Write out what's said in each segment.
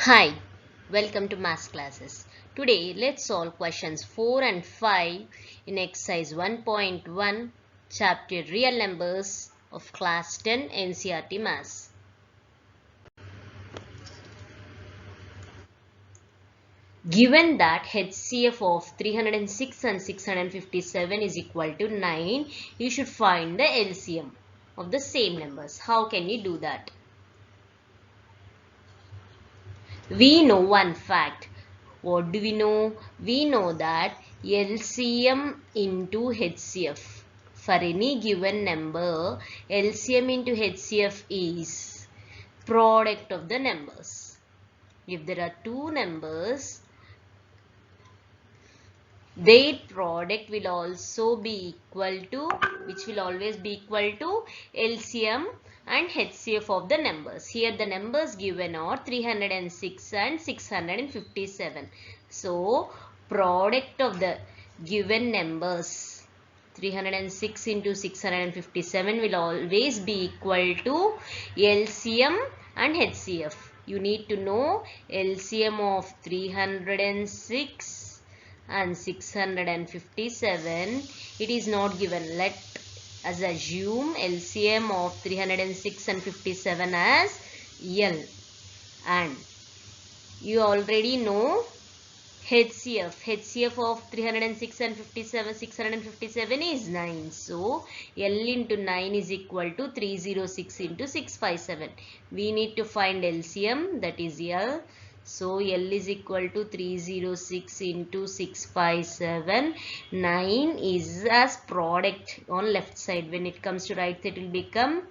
Hi, welcome to Math Classes. Today let's solve questions 4 and 5 in exercise 1.1 chapter Real Numbers of class 10 NCERT Maths. Given that HCF of 306 and 657 is equal to 9, you should find the LCM of the same numbers. How can you do that? We know one fact. What do we know? We know that LCM into HCF. For any given number, LCM into HCF is product of the numbers. If there are two numbers, their product will also be equal to, which will always be equal to LCM and HCF of the numbers. Here the numbers given are 306 and 657. So product of the given numbers 306 into 657 will always be equal to LCM and HCF. You need to know LCM of 306 and 657. It is not given. Let us assume LCM of 306 and 57 as L, and you already know HCF of 306 and 657 is 9. So L into 9 is equal to 306 into 657. We need to find LCM, that is L. So L is equal to 306 into 657. 9 is as product on left side. When it comes to right side, it will become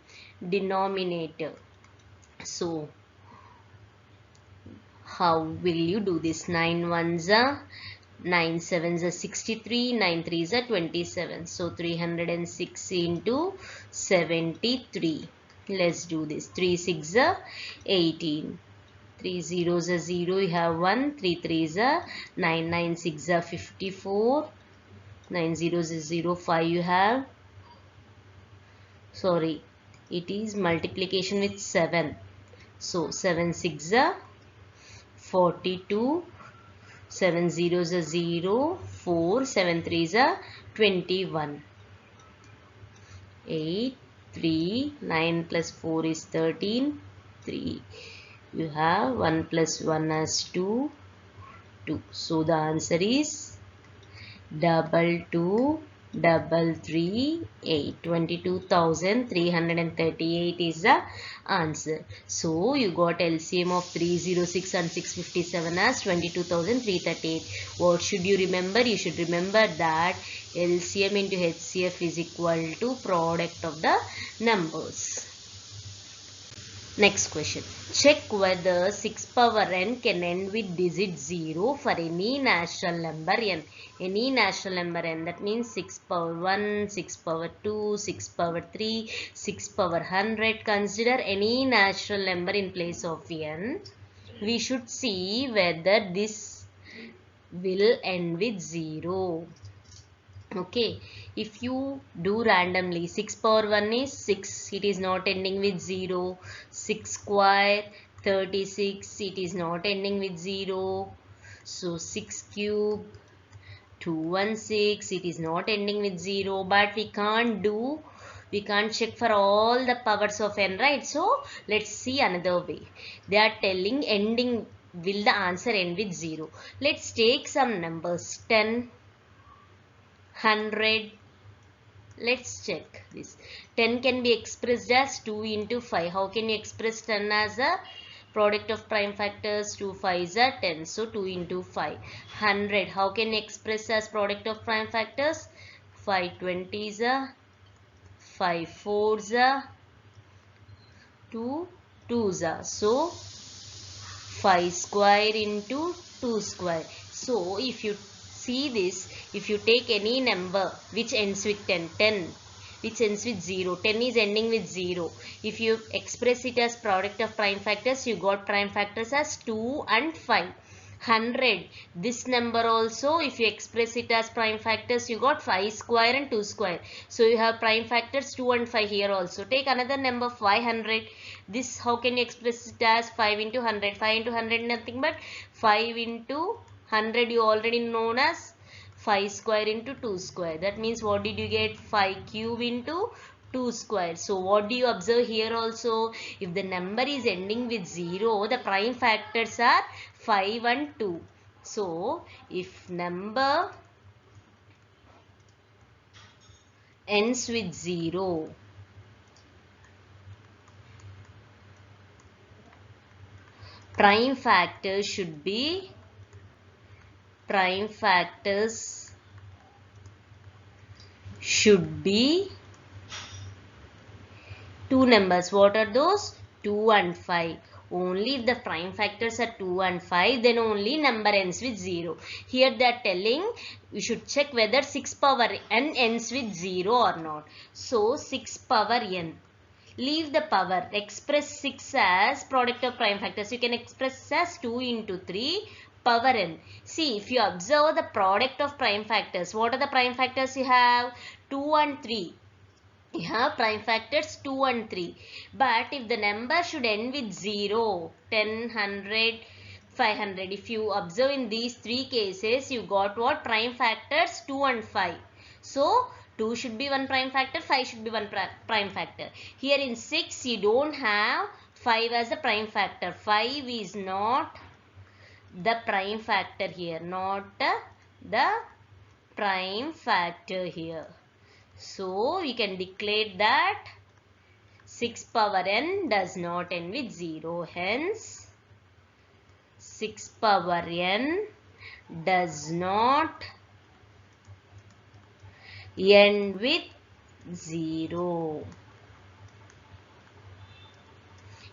denominator. So how will you do this? 9 ones are 9 sevens are 63, 9 threes are 27. So 306 into 73. Let's do this. 3 6 are 18. 3 zeros are 0, you have 1, 3 threes are 9, 9 6 are 54, 9 zeros is 0, 5 you have, sorry, it is multiplication with 7, so 7 6 are 42, 7 zeros are 0, 4, 7 threes are 21, 8, 3, 9 plus 4 is 13, 3. You have 1 plus 1 as 2, 2. So the answer is 223338. 22,338 is the answer. So you got LCM of 306 and 657 as 22,338. What should you remember? You should remember that LCM into HCF is equal to product of the numbers. Next question. Check whether 6 power n can end with digit 0 for any natural number n. Any natural number n. That means 6 power 1, 6 power 2, 6 power 3, 6 power 100. Consider any natural number in place of n. We should see whether this will end with 0. Okay, if you do randomly, 6 power 1 is 6, it is not ending with 0. 6 square 36, it is not ending with 0. So 6 cube 216, it is not ending with 0. But we can't check for all the powers of n, right? So let's see another way. They are telling ending, will the answer end with 0? Let's take some numbers, 10, 100. Let's check this. 10 can be expressed as 2 into 5. How can you express 10 as a product of prime factors? 2 5s are 10. So 2 into 5. 100. How can you express as product of prime factors? 5 20s are 5 4s are 2 2s are. So 5 square into 2 square. So if you see this, if you take any number which ends with 10, 10 which ends with 0, 10 is ending with 0. If you express it as product of prime factors, you got prime factors as 2 and 5. 100, this number also, if you express it as prime factors, you got 5 square and 2 square. So you have prime factors 2 and 5 here also. Take another number 500. This how can you express it as 5 into 100? 5 into 100 nothing but 5 into 100 you already known as 5 square into 2 square. That means what did you get? 5 cube into 2 square. So what do you observe here also? If the number is ending with 0, the prime factors are 5 and 2. So if number ends with 0, prime factors should be two numbers. What are those? 2 and 5. Only if the prime factors are 2 and 5, then only number ends with 0. Here they are telling you should check whether 6 power n ends with 0 or not. So 6 power n. Leave the power. Express 6 as product of prime factors. You can express as 2 into 3 power n. See, if you observe the product of prime factors, what are the prime factors you have? 2 and 3. You have prime factors 2 and 3. But if the number should end with 0, 10, 100, 500. If you observe in these three cases, you got what? Prime factors 2 and 5. So 2 should be one prime factor, 5 should be one prime factor. Here in 6, you don't have 5 as a prime factor. 5 is not the prime factor here. Not the prime factor here. So we can declare that 6 power n does not end with 0. Hence 6 power n does not end with 0.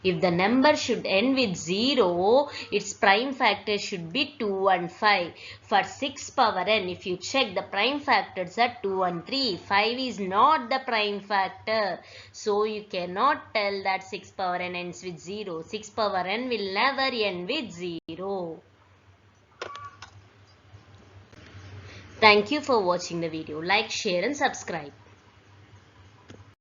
If the number should end with 0, its prime factors should be 2 and 5. For 6 power n, if you check, the prime factors are 2 and 3. 5 is not the prime factor. So you cannot tell that 6 power n ends with 0. 6 power n will never end with 0. Thank you for watching the video. Like, share and subscribe.